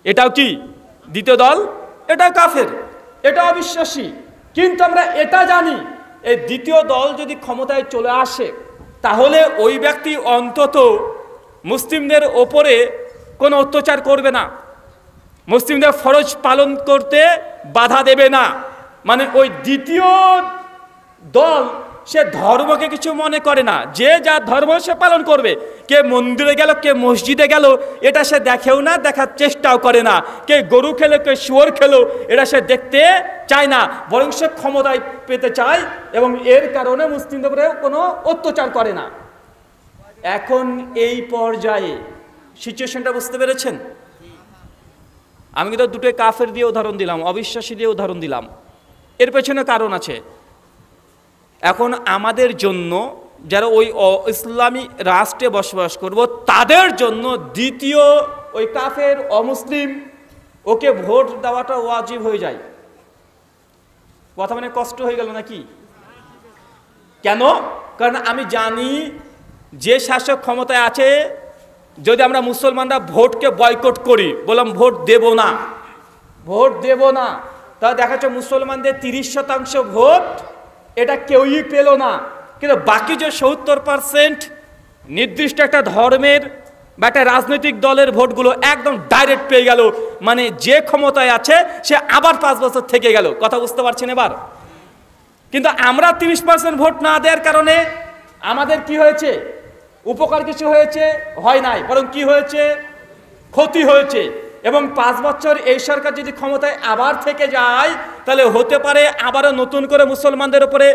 এটাও কি? দ্বিতীয় দল, এটাও কাফের, এটা অবিশ্বাসী। কিন্তু আমরা এটা জানি, এই দ্বিতীয় দল যদি ক্ষমতায় চলে আসে তাহলে ওই ব্যক্তি অন্তত মুসলিমদের ওপরে কোনো অত্যাচার করবে না, মুসলিমদের ফরজ পালন করতে বাধা দেবে না। মানে ওই দ্বিতীয় দল সে ধর্মকে কিছু মনে করে না, যে যা ধর্ম সে পালন করবে। কে মন্দিরে গেল, কে মসজিদে গেল, এটা সে দেখেও না, দেখার চেষ্টাও করে না। কে গরু খেলো, কে শুয়োর খেলো, এটা সে দেখতে চায় না, বরং সে ক্ষমতায় পেতে চায়, এবং এর কারণে মুসলিমদের উপরে কোনো অত্যাচার করে না। এখন এই পর্যায়ে সিচুয়েশনটা বুঝতে পেরেছেন? আমি কিন্তু দুটোই কাফের দিয়ে উদাহরণ দিলাম, অবিশ্বাসী দিয়ে উদাহরণ দিলাম। এর পেছনে কারণ আছে। এখন আমাদের জন্য, যারা ওই ইসলামী রাষ্ট্রে বসবাস করব, তাদের জন্য দ্বিতীয় ওই কাফের অমুসলিম ওকে ভোট দেওয়াটা ওয়াজিব হয়ে যায়। কথা মানে কষ্ট হয়ে গেল নাকি? কেন? কারণ আমি জানি যে শাসক ক্ষমতায় আছে, যদি আমরা মুসলমানরা ভোটকে বয়কট করি, বললাম ভোট দেব না, ভোট দেব না, তাহলে দেখা যাচ্ছে মুসলমানদের 30% ভোট এটা কেউই পেল না, কিন্তু বাকি যে 70% নির্দিষ্ট একটা ধর্মের বা একটা রাজনৈতিক দলের ভোটগুলো একদম ডাইরেক্ট পেয়ে গেল। মানে যে ক্ষমতায় আছে সে আবার 5 বছর থেকে গেল। কথা বুঝতে পারছেন এবার? কিন্তু আমরা 30% ভোট না দেওয়ার কারণে আমাদের কি হয়েছে? উপকার কিছু হয়েছে? হয় নাই, বরং কি হয়েছে? ক্ষতি হয়েছে। এবং 5 বছর এই সরকার যদি ক্ষমতায় আবার থেকে যায়, তাহলে হতে পারে আবারও নতুন করে মুসলমানদের উপরে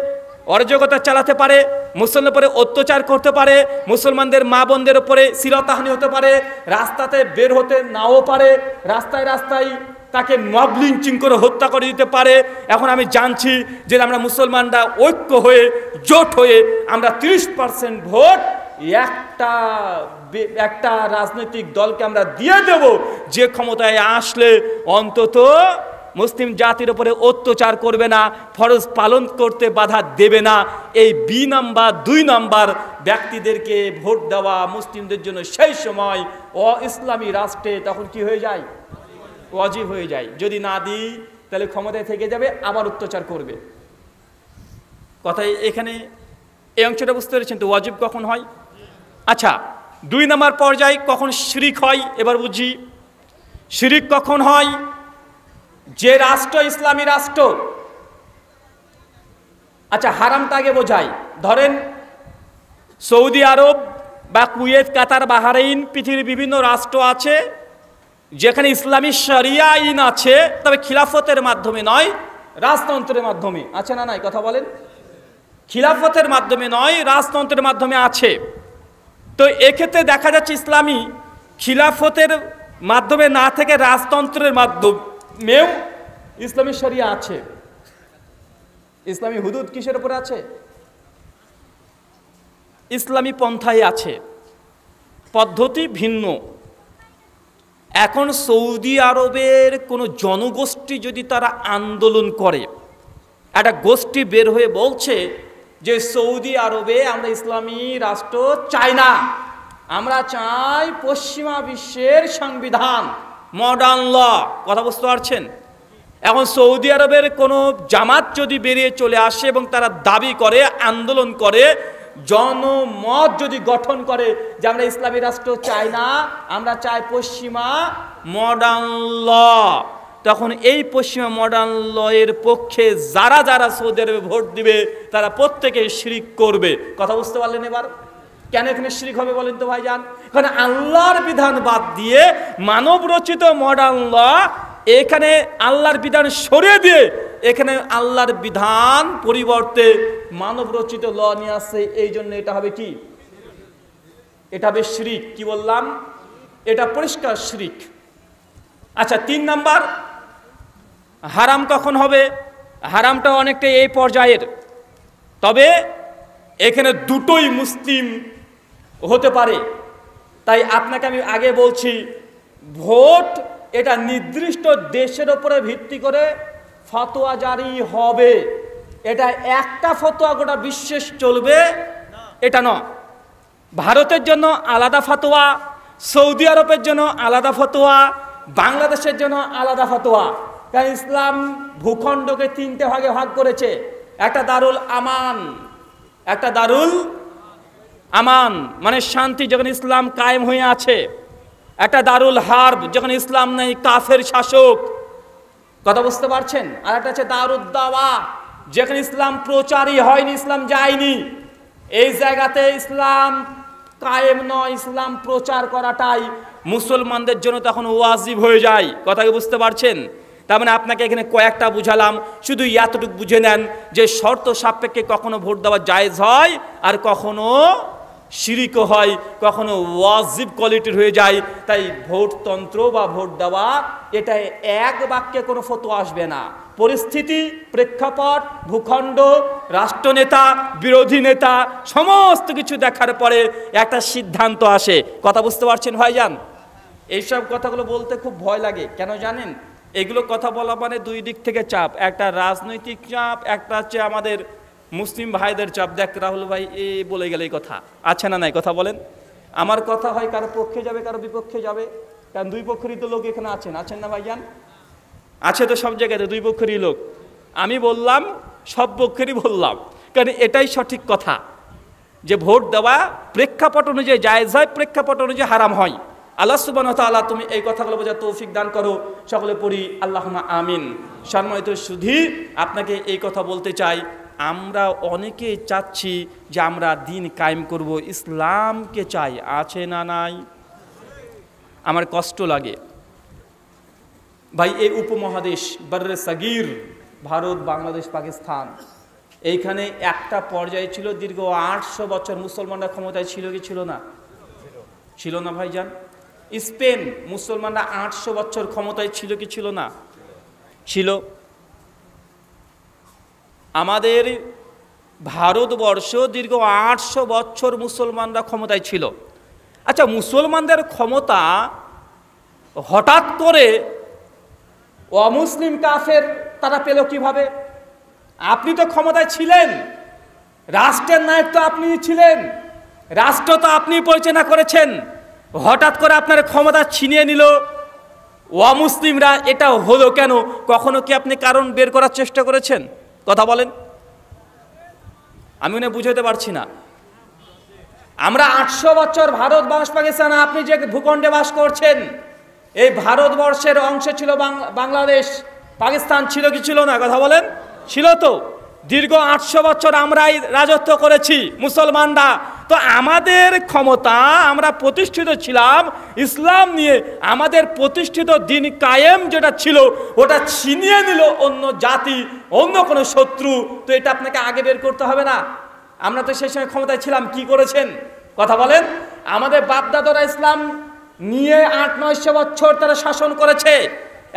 অরাজকতা চালাতে পারে, মুসলমানদের উপরে অত্যাচার করতে পারে, মুসলমানদের মা বোনদের উপরে শ্লীলতাহানি হতে পারে, রাস্তাতে বের হতে নাও পারে, রাস্তায় রাস্তায় তাকে মব লিঞ্চিং করে হত্যা করে দিতে পারে। এখন আমি জানছি যে আমরা মুসলমানরা ঐক্য হয়ে, জোট হয়ে আমরা 30% ভোট একটা রাজনৈতিক দলকে আমরা দিয়ে দেব, যে ক্ষমতায় আসলে অন্তত মুসলিম জাতির উপরে অত্যাচার করবে না, ফরজ পালন করতে বাধা দেবে না। এই বি নাম্বার 2 নাম্বার ব্যক্তিদেরকে ভোট দেওয়া মুসলিমদের জন্য সেই সময় ইসলামী রাষ্ট্রে তখন কি হয়ে যায়? ওয়াজিব হয়ে যায়। যদি না দিই তাহলে ক্ষমতায় থেকে যাবে, আবার অত্যাচার করবে। কথাই এখানে এই অংশটা বুঝতে পেরেছেন তো? ওয়াজিব কখন হয়? আচ্ছা, 2 নম্বর পর্যায়ে কখন শিরিক হয় এবার বুঝি। শিরিক কখন হয়? যে রাষ্ট্র ইসলামী রাষ্ট্র, আচ্ছা হারামটা আগে বোঝাই। ধরেন সৌদি আরব বা কুয়েত, কাতার, বাহরাইন, পৃথিবীর বিভিন্ন রাষ্ট্র আছে যেখানে ইসলামী শরিয়া আইন আছে, তবে খিলাফতের মাধ্যমে নয়, রাজতন্ত্রের মাধ্যমে আছে না নাই কথা বলেন? খিলাফতের মাধ্যমে নয়, রাজতন্ত্রের মাধ্যমে আছে। তো এক্ষেত্রে দেখা যাচ্ছে ইসলামী খিলাফতের মাধ্যমে না থেকে রাজতন্ত্রের মাধ্যমেও ইসলামী শরিয়া আছে। ইসলামী হুদুদ কিসের উপরে আছে? ইসলামী পন্থায় আছে, পদ্ধতি ভিন্ন। এখন সৌদি আরবের কোনো জনগোষ্ঠী যদি তারা আন্দোলন করে, একটা গোষ্ঠী বের হয়ে বলছে যে সৌদি আরবে আমরা ইসলামী রাষ্ট্র চাই না, আমরা চাই পশ্চিমা বিশ্বের সংবিধান, মডার্ন ল, কথা বুঝতে পারছেন? এখন সৌদি আরবের কোনো জামাত যদি বেরিয়ে চলে আসে এবং তারা দাবি করে, আন্দোলন করে, জনমত যদি গঠন করে যে আমরা ইসলামী রাষ্ট্র চাই না, আমরা চাই পশ্চিমা মডার্ন ল, তখন এই পশ্চিমা মডার্ন ল এর পক্ষে যারা যারা সৌদি আরবে ভোট দিবে তারা প্রত্যেকে শিরিক করবে। কথা বুঝতে পারলেন? এবার কেন এখানে শিরিক হবে বলেন তো ভাইজান? কারণ আল্লাহর বিধান বাদ দিয়ে মানব রচিত মডার্ন ল, এখানে আল্লাহর বিধান সরিয়ে দিয়ে এখানে আল্লাহর বিধান পরিবর্তে মানব রচিত ল নিয়ে আসছে। এই জন্য এটা হবে কি? এটা হবে শিরিক। কি বললাম? এটা পরিষ্কার শিরিক। আচ্ছা 3 নাম্বার, হারাম কখন হবে? হারামটা অনেকটা এই পর্যায়ের, তবে এখানে দুটোই মুসলিম হতে পারে। তাই আপনাকে আমি আগে বলছি, ভোট এটা নির্দিষ্ট দেশের উপরে ভিত্তি করে ফতোয়া জারি হবে। এটা একটা ফতোয়া গোটা বিশ্বে চলবে এটা নয়। ভারতের জন্য আলাদা ফতোয়া, সৌদি আরবের জন্য আলাদা ফতোয়া, বাংলাদেশের জন্য আলাদা ফতোয়া। কারণ ইসলাম ভূখণ্ডকে 3টে ভাগে ভাগ করেছে। একটা দারুল আমান, একটা দারুল আমান মানে শান্তি, যেখানে ইসলাম কায়েম হয়ে আছে। একটা দারুল হার্ব, যেখানে ইসলাম নেই, কাফের শাসক। কথা বুঝতে পারছেন? আর একটা আছে দারুদ দাওয়া, যেখানে ইসলাম প্রচারই হয়নি, ইসলাম যায়নি। এই জায়গাতে ইসলাম কায়েম নয়, ইসলাম প্রচার করাটাই মুসলমানদের জন্য তখন ওয়াজিব হয়ে যায়। কথা কি বুঝতে পারছেন? তার মানে আপনাকে এখানে কয়েকটা বুঝালাম, শুধু এতটুকু বুঝে নেন যে শর্ত সাপেক্ষে কখনো ভোট দেওয়া জায়েজ হয়, আর কখনো শিরিকও হয়, কখনো ওয়াজিব কোয়ালিটির হয়ে যায়। তাই ভোটতন্ত্র বা ভোট দেওয়া এটা এক বাক্যে কোনো ফতোয়া আসবে না। পরিস্থিতি, প্রেক্ষাপট, ভূখণ্ড, রাষ্ট্রনেতা, বিরোধী নেতা সমস্ত কিছু দেখার পরে একটা সিদ্ধান্ত আসে। কথা বুঝতে পারছেন ভাইজান? এইসব কথাগুলো বলতে খুব ভয় লাগে, কেন জানেন? এগুলো কথা বলা মানে 2 দিক থেকে চাপ, একটা রাজনৈতিক চাপ, একটা হচ্ছে আমাদের মুসলিম ভাইদের চাপ। দেখ রাহুল ভাই এ বলে গেলে এই কথা আছে না নাই? কথা বলেন। আমার কথা হয় কারো পক্ষে যাবে, কারো বিপক্ষে যাবে, কারণ 2 পক্ষেরই তো লোক এখানে আছেন না ভাইজান? আছে তো সব জায়গাতে 2 পক্ষেরই লোক। আমি বললাম সব পক্ষেরই বললাম, কারণ এটাই সঠিক কথা যে ভোট দেওয়া প্রেক্ষাপট অনুযায়ী জায়েজ হয়, প্রেক্ষাপট অনুযায়ী হারাম হয়। আল্লাহ সুবহানাহু ওয়া তাআলা তুমি এই কথাগুলো বোঝার তৌফিক দান করো, সকলে পড়ি আল্লাহুম্মা আমিন। সম্মানিত সুধী, আপনাকে এই কথা বলতে চাই, আমরা অনেকে চাচ্ছি যে আমরা দিন কায়েম করব, ইসলামকে চাই, আছে না নাই? আমার কষ্ট লাগে ভাই, এই উপমহাদেশ বর্রে সগীর, ভারত, বাংলাদেশ, পাকিস্তান, এইখানে একটা পর্যায়ে ছিল দীর্ঘ 800 বছর মুসলমানরা ক্ষমতায় ছিল কি ছিল না? ছিল না ভাইজান? স্পেন, মুসলমানরা 800 বছর ক্ষমতায় ছিল কি ছিল না? ছিল। আমাদের ভারতবর্ষ দীর্ঘ 800 বছর মুসলমানরা ক্ষমতায় ছিল। আচ্ছা, মুসলমানদের ক্ষমতা হঠাৎ করে অমুসলিম কাফের তারা পেল কিভাবে? আপনি তো ক্ষমতায় ছিলেন, রাষ্ট্রের নায়ক তো আপনি ছিলেন, রাষ্ট্র তো আপনি পরিচালনা করেছেন, হঠাৎ করে আপনার ক্ষমতা ছিনিয়ে নিল অমুসলিমরা, এটা হলো কেন? কখনো কি আপনি কারণ বের করার চেষ্টা করেছেন? কথা বলেন। আমি বুঝাতে পারছি না। আমরা 800 বছর ভারত পাকিস্তান, আপনি যে ভূখণ্ডে বাস করছেন, এই ভারতবর্ষের অংশ ছিল বাংলাদেশ। পাকিস্তান ছিল কি ছিল না, কথা বলেন? ছিল তো। দীর্ঘ 800 বছর আমরাই রাজত্ব করেছি মুসলমানরা। তো আমাদের ক্ষমতা, আমরা প্রতিষ্ঠিত ছিলাম ইসলাম নিয়ে। আমাদের প্রতিষ্ঠিত দিন কায়েম যেটা ছিল, ওটা ছিনিয়ে নিল অন্য জাতি, অন্য কোনো শত্রু। তো এটা আপনাকে আগে বের করতে হবে না? আমরা তো সেই সময় ক্ষমতায় ছিলাম, কি করেছেন কথা বলেন? আমাদের বাপদাদারা ইসলাম নিয়ে 800-900 বছর তারা শাসন করেছে।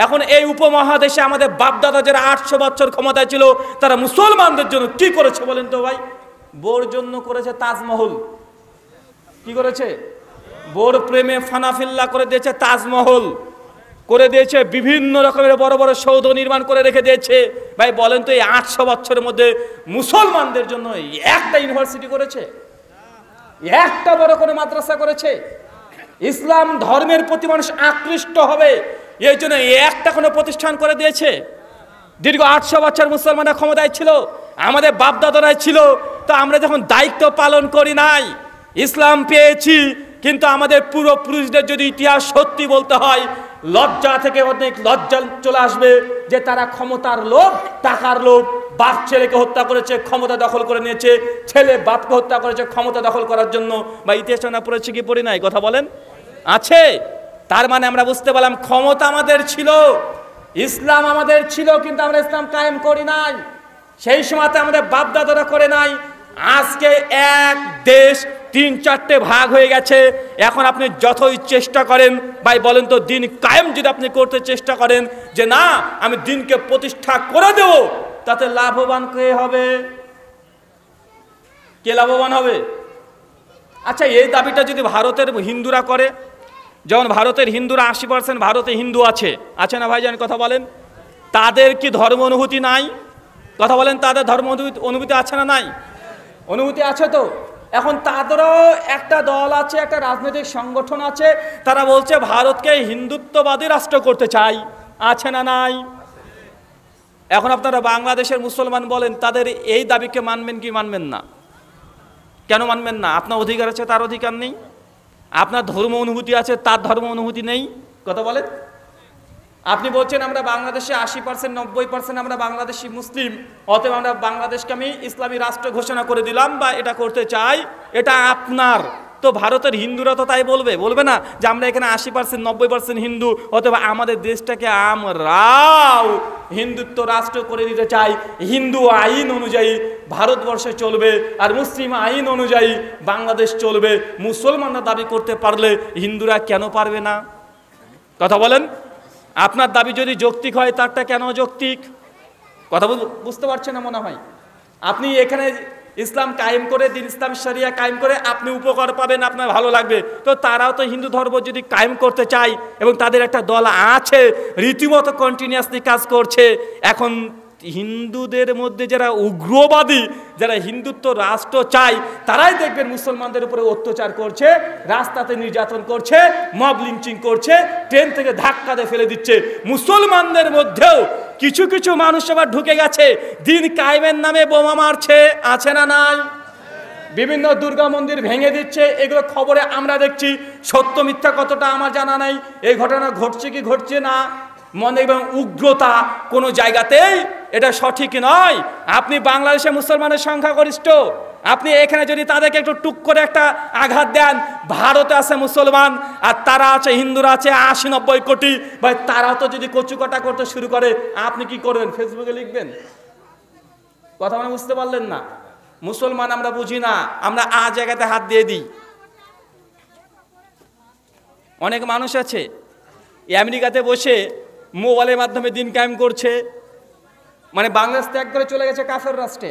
এখন এই উপমহাদেশে আমাদের বাপদাদা যারা 800 বছর ক্ষমতায় ছিল, তারা মুসলমানদের জন্য কি করেছে বলেন তো ভাই? বোর জন্য করেছে তাজমহল। কি করেছে? বোর প্রেমে ফানাফিল্লা করে দিয়েছে তাজমহল, করে দিয়েছে বিভিন্ন রকমের বড় বড় সৌধ নির্মাণ করে রেখে দিয়েছে। ভাই বলেন তো, এই 800 বছরের মধ্যে মুসলমানদের জন্য একটা ইউনিভার্সিটি করেছে? একটা বড় কোনো মাদ্রাসা করেছে? ইসলাম ধর্মের প্রতি মানুষ আকৃষ্ট হবে এই জন্য একটা কোনো প্রতিষ্ঠান করে দিয়েছে? দীর্ঘ 800 বছর মুসলমানরা ক্ষমতায় ছিল, আমাদের বাপদাদারাই ছিল। তো আমরা যখন দায়িত্ব পালন করি নাই, ইসলাম পেয়েছি, কিন্তু আমাদের পূর্বপুরুষদের যদি ইতিহাস সত্যি বলতে হয়, লজ্জা থেকে অনেক লজ্জা চলে আসবে যে তারা ক্ষমতার লোভ, টাকার লোভ, বাপ ছেলেকে হত্যা করেছে, ক্ষমতা দখল করে নিয়েছে, ছেলে বাপকে হত্যা করেছে ক্ষমতা দখল করার জন্য। বা ইতিহাস না পড়েছে কি পড়ি নাই, কথা বলেন? আছে। তার মানে আমরা বুঝতে পারলাম ক্ষমতা আমাদের ছিল, ইসলাম আমাদের ছিল, কিন্তু আমরা ইসলাম কায়েম করি নাই। সেই সময়তে আমাদের বাপদাদারা করে নাই। আজকে এক দেশ 3-4টে ভাগ হয়ে গেছে। এখন আপনি যতই চেষ্টা করেন, ভাই বলেন তো, দিন কায়েম যদি আপনি করতে চেষ্টা করেন যে না আমি দিনকে প্রতিষ্ঠা করে দেব, তাতে লাভবান কে হবে? কে লাভবান হবে? আচ্ছা, এই দাবিটা যদি ভারতের হিন্দুরা করে, যেমন ভারতের হিন্দুরা 80% ভারতে হিন্দু আছে না ভাইজান, কথা বলেন? তাদের কি ধর্ম অনুভূতি নাই? কথা বলেন, তাদের ধর্ম অনুভূতি আছে না নাই? অনুভূতি আছে তো। এখন তাদেরও একটা দল আছে, একটা রাজনৈতিক সংগঠন আছে, তারা বলছে ভারতকে হিন্দুত্ববাদী রাষ্ট্র করতে চাই, আছে না নাই? এখন আপনারা বাংলাদেশের মুসলমান বলেন, তাদের এই দাবিকে মানবেন কি মানবেন না? কেন মানবেন না? আপনার অধিকার আছে, তার অধিকার নেই। আপনার ধর্ম অনুভূতি আছে, তার ধর্ম অনুভূতি নেই, কথা বলেন? আপনি বলছেন আমরা বাংলাদেশে 80%, 90% আমরা বাংলাদেশি মুসলিম, অতএব আমরা বাংলাদেশকে আমি ইসলামী রাষ্ট্র ঘোষণা করে দিলাম বা এটা করতে চাই, এটা আপনার। তো ভারতের হিন্দুরা তো তাই বলবে না যে আমরা এখানে 80%, 90% হিন্দু, অথবা আমাদের দেশটাকে আমরাও হিন্দুত্ব রাষ্ট্র করে দিতে চাই, হিন্দু আইন অনুযায়ী ভারতবর্ষে চলবে আর মুসলিম আইন অনুযায়ী বাংলাদেশ চলবে। মুসলমানরা দাবি করতে পারলে হিন্দুরা কেন পারবে না? কথা বলেন। আপনার দাবি যদি যৌক্তিক হয়, তারটা কেন যৌক্তিক? কথা বুঝতে পারছেন না মনে হয়। আপনি এখানে ইসলাম কায়েম করে, দিন ইসলাম শরিয়া কায়েম করে আপনি উপকার পাবেন, আপনার ভালো লাগবে। তো তারাও তো হিন্দু ধর্ম যদি কায়েম করতে চায়, এবং তাদের একটা দল আছে রীতিমতো কন্টিনিউয়াসলি কাজ করছে। এখন হিন্দুদের মধ্যে যারা উগ্রবাদী, যারা হিন্দুত্ব রাষ্ট্র চায়, তারাই দেখবেন মুসলমানদের উপরে অত্যাচার করছে, রাস্তাতে নির্যাতন করছে, মব লিঞ্চিং করছে, ট্রেন থেকে ধাক্কা দিয়ে ফেলে দিচ্ছে। মুসলমানদের মধ্যেও কিছু কিছু মানুষ আবার ঢুকে গেছে, দিন কায়েমের নামে বোমা মারছে, আছে না নাই? বিভিন্ন দুর্গা মন্দির ভেঙে দিচ্ছে, এগুলো খবরে আমরা দেখছি। সত্য মিথ্যা কতটা আমার জানা নাই, এই ঘটনা ঘটছে কি ঘটছে না। মনে এবং উগ্রতা কোনো জায়গাতেই এটা সঠিক নয়। আপনি বাংলাদেশে মুসলমানের সংখ্যাগরিষ্ঠ, আপনি এখানে যদি তাদেরকে একটু টুক করে একটা আঘাত দেন, ভারতে আছে মুসলমান আর তারা আছে, হিন্দুরা আছে 80-90 কোটি, ভাই তারাও তো যদি কচুকাটা করতে শুরু করে, আপনি কি করবেন? ফেসবুকে লিখবেন? কথা মানে বুঝতে পারলেন না? মুসলমান আমরা বুঝি না, আমরা জায়গাতে হাত দিয়ে দিই। অনেক মানুষ আছে আমেরিকাতে বসে মোবাইলের মাধ্যমে দিন কায়েম করছে, মানে বাংলাদেশ ত্যাগ করে চলে গেছে কাফের রাষ্ট্রে,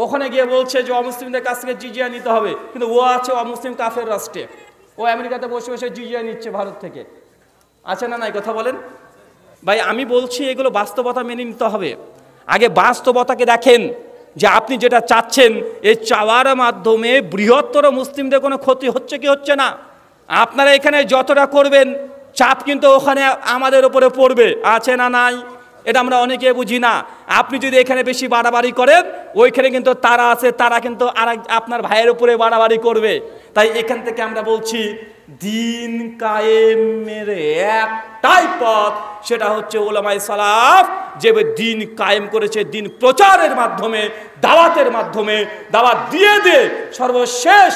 ওখানে গিয়ে বলছে যে অমুসলিমদের কাছ থেকে জিজিয়া নিতে হবে, কিন্তু ও আছে অমুসলিম কাফের রাষ্ট্রে, ও আমেরিকাতে বসে বসে জিজিয়া নিচ্ছে ভারত থেকে, আছে না নাই? কথা বলেন। ভাই আমি বলছি এগুলো বাস্তবতা মেনে নিতে হবে। আগে বাস্তবতাকে দেখেন যে আপনি যেটা চাচ্ছেন, এই চাওয়ার মাধ্যমে বৃহত্তর মুসলিমদের কোনো ক্ষতি হচ্ছে কি হচ্ছে না? আপনারা এখানে যতটা করবেন, চাপ কিন্তু ওখানে আমাদের উপরে পড়বে, আছে না নাই? এটা আমরা অনেকে বুঝি না। আপনি যদি এখানে বেশি বাড়াবাড়ি করেন, ওইখানে কিন্তু তারা আছে, তারা কিন্তু আপনার ভাইয়ের উপরে বাড়াবাড়ি করবে। তাই এখান থেকে আমরা বলছি দিন কায়েমের একটাই পথ, সেটা হচ্ছে উলামায়ে সালাফ যে দিন কায়েম করেছে, দিন প্রচারের মাধ্যমে, দাওয়াতের মাধ্যমে, দাওয়াত দিয়ে দিয়ে সর্বশেষ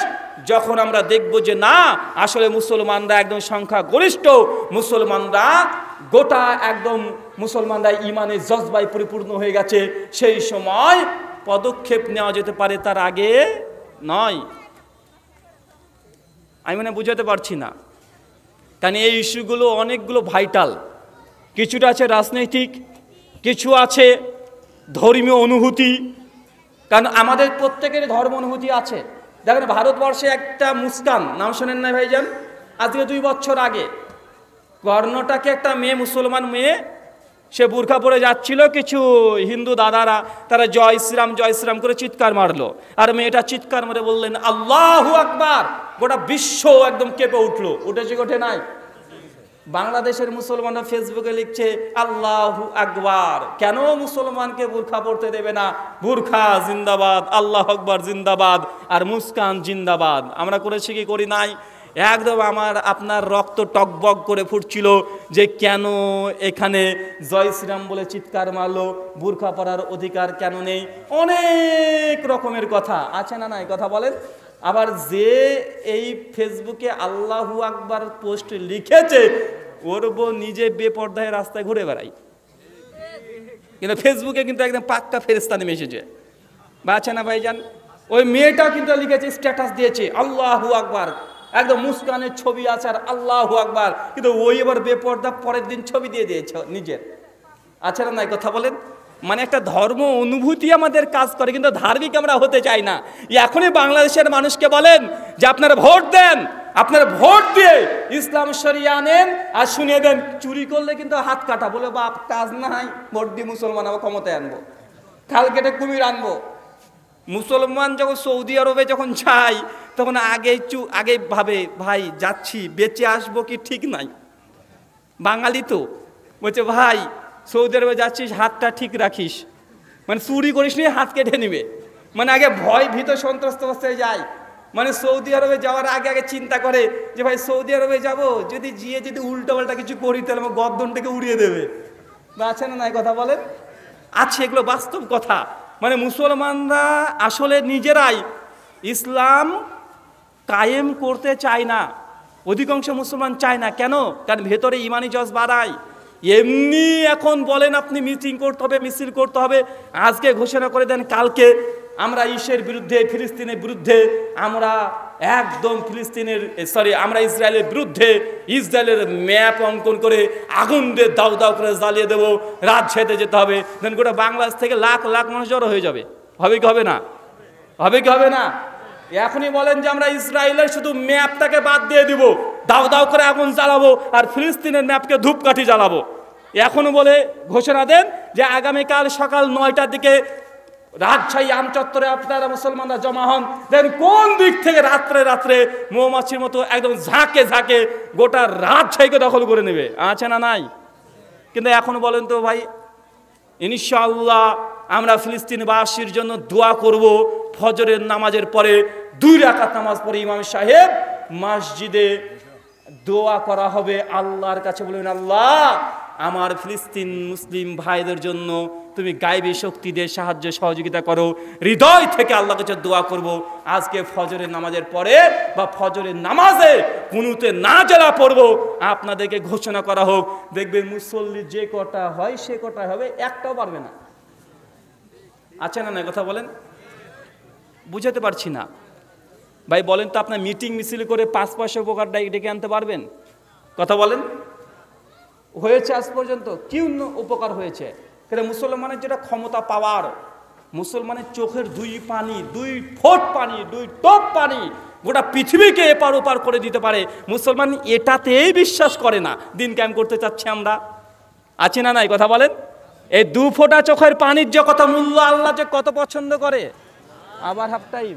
যখন আমরা দেখব যে না আসলে মুসলমানরা একদম সংখ্যা গরিষ্ঠ, মুসলমানরা গোটা একদম মুসলমানরা ইমানের জজবায় পরিপূর্ণ হয়ে গেছে, সেই সময় পদক্ষেপ নেওয়া যেতে পারে, তার আগে নয়। আমি মানে বুঝাতে পারছি না, কারণ এই ইস্যুগুলো অনেকগুলো ভাইটাল। কিছুটা আছে রাজনৈতিক, কিছু আছে ধর্মীয় অনুভূতি, কারণ আমাদের প্রত্যেকের ধর্ম অনুভূতি আছে। দেখেন ভারতবর্ষে একটা মুস্কান নাম শোনেন না ভাইজান? আজকে 2 বছর আগে কর্ণাটকে একটা মেয়ে, মুসলমান মেয়ে, সে বুরখা পরে যাচ্ছিল, কিছু হিন্দু দাদারা তারা জয় শ্রীরাম জয় শ্রীরাম করে চিৎকার মারলো, আর মেয়েটা চিৎকার মারে বললেন আল্লাহু আকবার। গোটা বিশ্ব একদম কেঁপে উঠলো। উঠেছে ওঠে নাই? বাংলাদেশের মুসলমানরা ফেসবুকে লিখছে আল্লাহু আকবার, কেন মুসলমানকে বুরখা পড়তে দেবে না? বুরখা জিন্দাবাদ, আল্লাহু আকবার জিন্দাবাদ, আর মুস্কান জিন্দাবাদ। আমরা করেছি কি করি নাই? একদম আপনার রক্ত টকবক করে ফুটছিল যে কেন এখানে জয় শ্রীরাম বলে চিৎকার মারলো, বুরখা পরার অধিকার কেন নেই? অনেক রকমের কথা আছে না নাই? কথা বলেন। আবার যে এই ফেসবুকে আল্লাহু আকবার পোস্ট লিখেছে, ওর বউ নিজে বেপর্দায় রাস্তায় ঘুরে বেড়ায়, কিন্তু ফেসবুকে কিন্তু একদম পাক্কা ফেরেশতা নেমে এসেছে। বা আছে না ভাইজান? ওই মেয়েটাও কিন্তু লিখেছে, স্ট্যাটাস দিয়েছে আল্লাহু আকবার, একদম মুস্কানের ছবি আছে আর আল্লাহু আকবার, কিন্তু ওই এবার বেপর্দা পরের দিন ছবি দিয়ে দিয়েছে নিজের। আছে না নাই? কথা বলেন। মানে একটা ধর্ম অনুভূতি আমাদের কাজ করে, কিন্তু ধার্মিক আমরা হতে চাই না। এখনই বাংলাদেশের মানুষকে বলেন যে আপনারা ভোট দেন, আপনারা ভোট দিয়ে ইসলাম শরিয়া নেন আর শুনিয়ে দেন। চুরি করলে কিন্তু হাত কাটা, বলে বাপ কাজ নাই, ভোট দিয়ে মুসলমান আবার ক্ষমতায় আনবো, খাল কেটে কুমির আনবো। মুসলমান যখন সৌদি আরবে যখন যায়, তখন আগে ভাবে ভাই যাচ্ছি বেঁচে আসবো কি ঠিক নাই। বাঙালি তো বলছে ভাই সৌদি আরবে যাচ্ছিস হাতটা ঠিক রাখিস, মানে চুরি করিস নি হাত কেটে নিবে। মানে আগে ভয় ভীত সন্ত্রস্ত অবস্থায় যায়। মানে সৌদি আরবে যাওয়ার আগে চিন্তা করে যে ভাই সৌদি আরবে যাব, যদি উল্টো পাল্টা কিছু করি তাহলে আমার গর্দনটাকে উড়িয়ে দেবে। বা আছে না নাই? কথা বলেন। আছে, এগুলো বাস্তব কথা। মানে মুসলমানরা আসলে নিজেরাই ইসলাম কায়েম করতে চায় না, অধিকাংশ মুসলমান চায় না। কেন? কারণ ভেতরে ইমানি জজ বাড়ায়। এমনি এখন বলেন আপনি মিটিং করতে হবে, মিছিল করতে হবে, আজকে ঘোষণা করে দেন কালকে আমরা ইসের বিরুদ্ধে, ফিলিস্তিনের বিরুদ্ধে, আমরা একদম আমরা ইসরায়েলের বিরুদ্ধে, ইসরায়েলের ম্যাপ অঙ্কন করে আগুন দিয়ে দাউ দাউ করে জ্বালিয়ে দেবো, রাত ছেড়ে যেতে হবে। দেন গোটা বাংলাদেশ থেকে লাখ লাখ মানুষ জড়ো হয়ে যাবে। হবে কি হবে না? হবে কি হবে না? এখনই বলেন যে আমরা ইসরায়েলের শুধু ম্যাপটাকে বাদ দিয়ে দিব, দাও দাও করে আগুন জ্বালাবো, আর ফিলিস্তিনের ম্যাপকে ধূপকাঠি জ্বালাবো। এখনো বলে ঘোষণা দেন যে আগামীকাল সকাল 9টার দিকে রাজশাহী আমচত্বরে আপনারা মুসলমানরা জমা হন। দেন কোন দিক থেকে রাত্রে রাত্রে মৌমাছির মতো একদম ঝাঁকে ঝাঁকে গোটা রাজশাহীকে দখল করে নেবে। আছে না নাই? কিন্তু এখন বলেন তো ভাই, ইনশাআল্লাহ আমরা ফিলিস্তিনবাসীর জন্য দোয়া করব। ফজরের নামাজের পরে 2 রাকাত নামাজ পড়ে ইমাম সাহেব মসজিদে দোয়া করা হবে আল্লাহর কাছে। বলবেন আল্লাহ আমার ফিলিস্তিন মুসলিম ভাইদের জন্য তুমি গায়বী শক্তি দিয়ে সাহায্য সহযোগিতা করো। হৃদয় থেকে আল্লাহর কাছে দোয়া করব। আজকে ফজরের নামাজের পরে বা ফজরের নামাজে কুনুতে নাজেলা পড়ব, আপনাদেরকে ঘোষণা করা হোক, দেখবেন মুসল্লি যে কটা হয় সে কটা হবে, একটাও পারবে না। আছে না না? কথা বলেন। বুঝাতে পারছি না ভাই। বলেন তো আপনার মিটিং মিছিল করে 5 পয়সা উপকার ডেকে আনতে পারবেন? কথা বলেন। হয়েছে আজ পর্যন্ত কি উপকার হয়েছে? কিন্তু মুসলমানের যেটা ক্ষমতা পাওয়ার, মুসলমানের চোখের 2 ফোঁট পানি, 2 টোপ পানি গোটা পৃথিবীকে এপার ওপার করে দিতে পারে। মুসলমান এটাতেই বিশ্বাস করে না। দিন কায়েম করতে চাচ্ছে আমরা। আছে না নাই? কথা বলেন। এই 2 ফোঁটা চোখের পানির যে কত মূল্য, আল্লাহ যে কত পছন্দ করে। আবার হাফ টাইম।